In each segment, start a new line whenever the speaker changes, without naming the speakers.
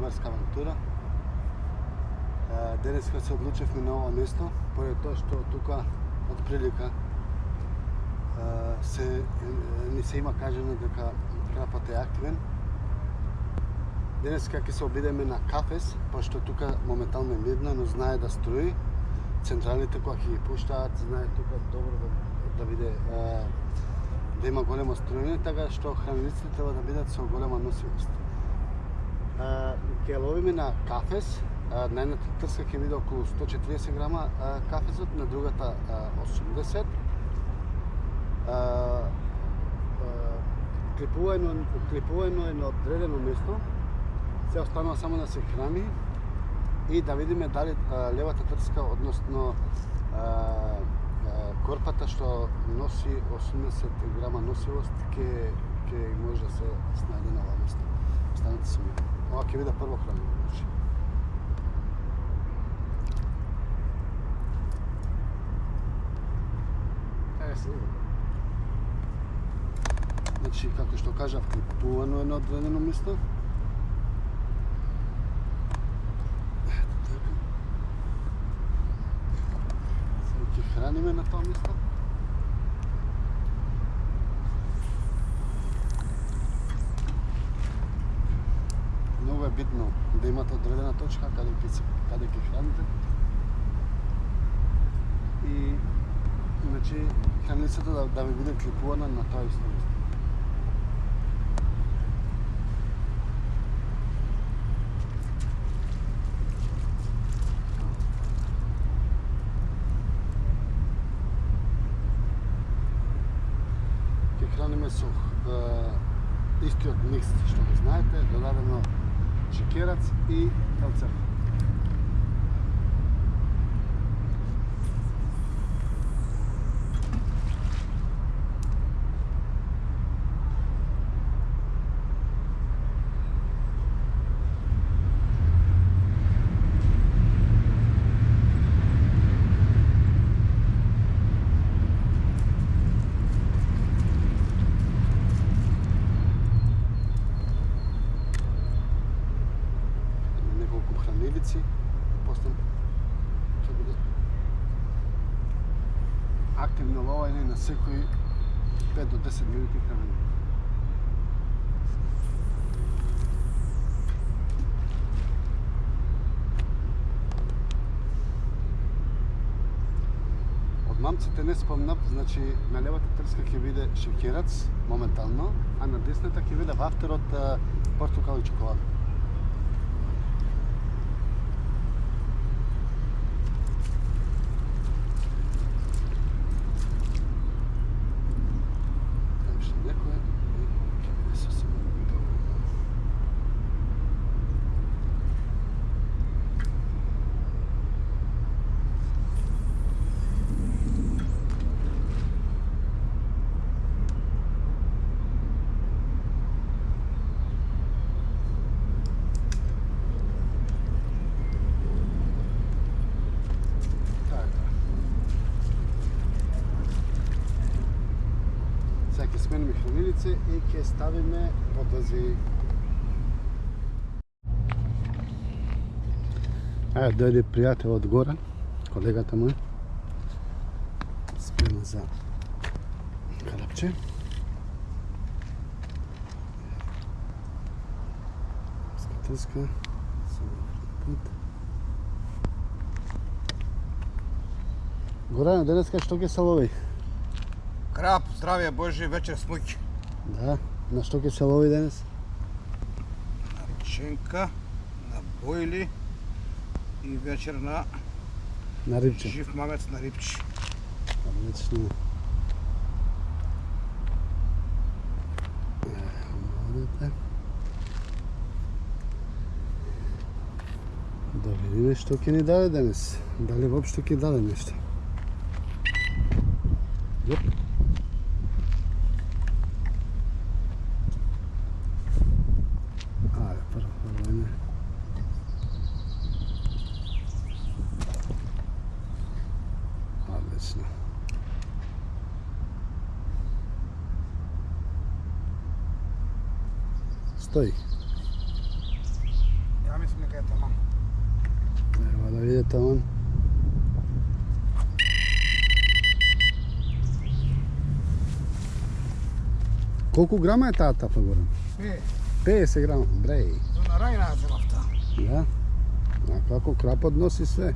рибарска авантура. Денеска се одлучивме на ова место, поради тоа што тука од прилика ни се има кажано дека крапот е активен. Денеска ќе се обидеме на Кафес, пошто тука моментално е мирно, но знае да струи. Централните кога ќе ги пуштаат, знае тука добро да биде да има големо струење, така што хранилиците треба да бидат со голема носивост. Ќе ловиме на Кафес. На едната трска ќе биде околу 140 грама кафезот, на другата 80. Клипуваено е на одредено место. Се останува само да се храни и да видиме дали левата трска, односно корпата што носи 80 грама носивост, ќе може да се снајде на ова место. Останете со мене. Ова ќе биде прво хранење. Значи, како што кажав, клипувано е на одредено место. Сега ќе храниме на тоа место. Многу е битно да имате одредена точка каде ќе храните. И значи хранилицата да ви биде клипувана на тоа исто место. Ќе храниме со истиот микс што го знаете, додадено шекерац и калцер. После ќе биде активно ловење на секои 5 до 10 минути хранење. Од мамците не спомнав, значи на левата трска ќе биде шекерац моментално, а на десната ќе биде вафтерот портокал и чоколада. Ќе смениме хранилице и ќе ставиме подлези. Дојде пријател од гора, колегата мој. Спремен за карапче. Скатърска. Горано, денеска што ќе се лови?
Крап, здравје Божи, вечер смуќ.
Да, на што ќе се лови денес?
На пченка, на бојли и вечер на
рибче.
Жив мамец на рибче.
Одлично. Да видиме што ќе ни даде денес. Дали воопшто ќе даде нешто. Јоп. Отлично.
Стои. Ја е таман.
Ева да видите он. Колку грама е таа тафа горе? 50 грама, бреј.
До на рај наземав таа.
Да. А како крапот носи све.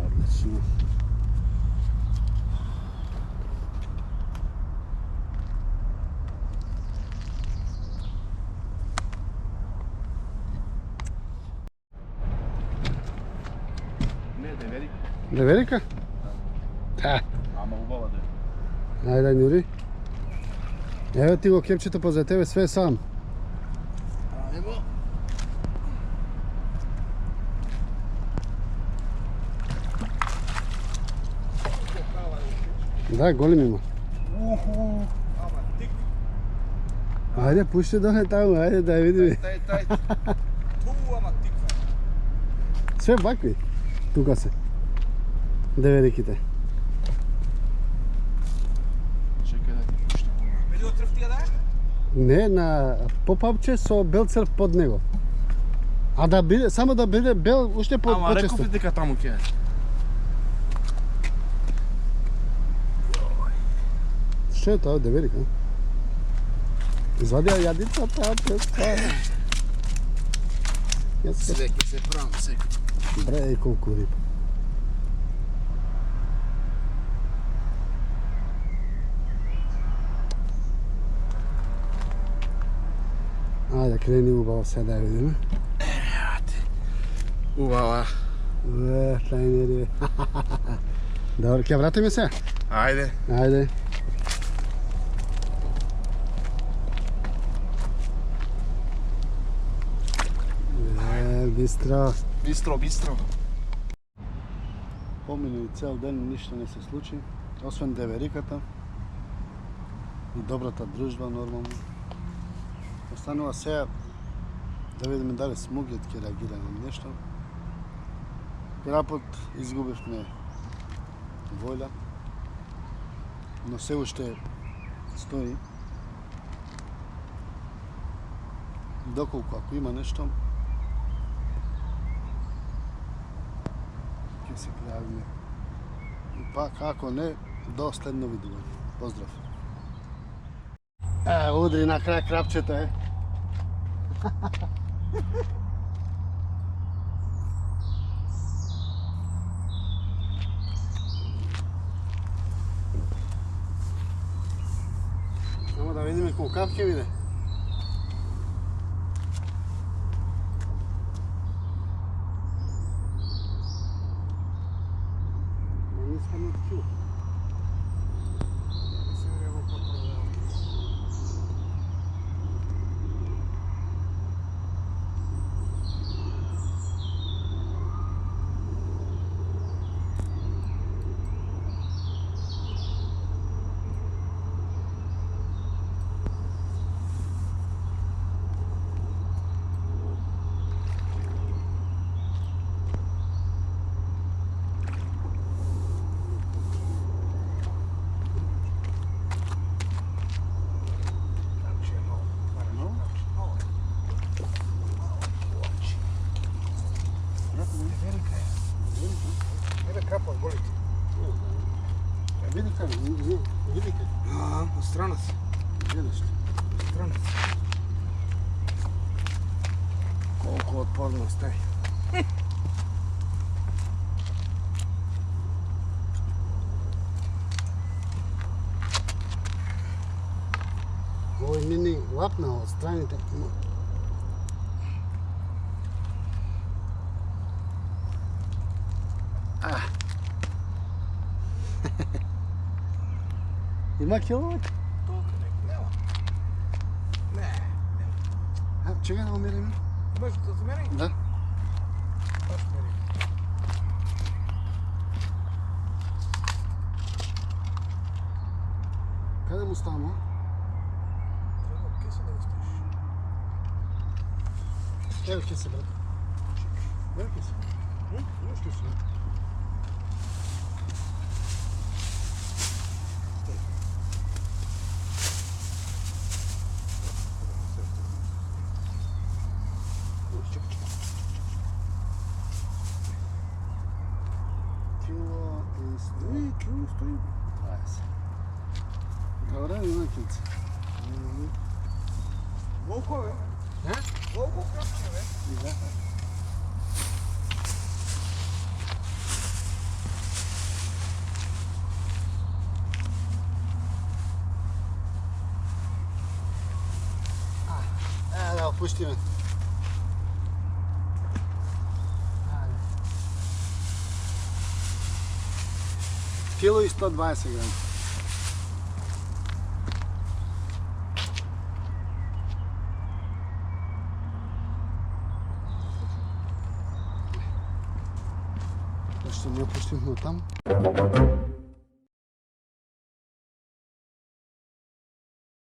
Одлично.
Не, деверик.
Деверика? Да.
Ама убава да.
Ајде, Њури. Ево ти го кепчето позади тебе, све сам.
Ево.
Да, голем има.
Ама тик.
Ајде, пушти доле таму, ајде да ја видиме.
Тај. Ама тиква.
Све вакви. Тука се. Девериките.
Чекај да ти пуштам.
Бели отрфтија да е?
Не, на попапче со белцер под него. А да биде, само да биде бел уште
Ама
почесто.
реков дека таму ќе е.
Што е тоа, деверик, а? Извади ја јадицата, преска.
Све ќе се правам, сега.
Бре, колку риба. Ајде, крени убаво се да ја видиме.
Убава.
Тајни риби. Добро, ќе вратиме се?
Ајде.
Ајде. Бистро.
Бистро.
Помина и цел ден, ништо не се случи, освен девериката и добрата дружба нормално. Останува сега да видиме дали смугиот ќе реагира на нешто. Крапот изгубивме воља, но се уште стои. Доколку ако има нешто, ќе се пријавиме. И пак, ако не, до следно видување. Поздрав! Удри на крај крапчето, е. Само да видиме колку кап ќе биде.
Крапот голите.
Видите?
Од странац.
Гледаш ли?
Од странац. Колку отпорност е.
Овој мини лапна од страните. Има киловат?
Толку нема. Не.
Чекај да го мериме.
Имаш да замери?
Да.
Баш мери.
Каде му ставам, а?
Треба кеса да го стоиш.
Ево ќе се, брат. Ево ќе се.
Имаш ли се? кило стои.
20. Добре, има килце.
Волко, бе?
Е?
Волко крапче, бе?
Да. Да, опусти ме. Кило и 120 грама. Што не опустим там?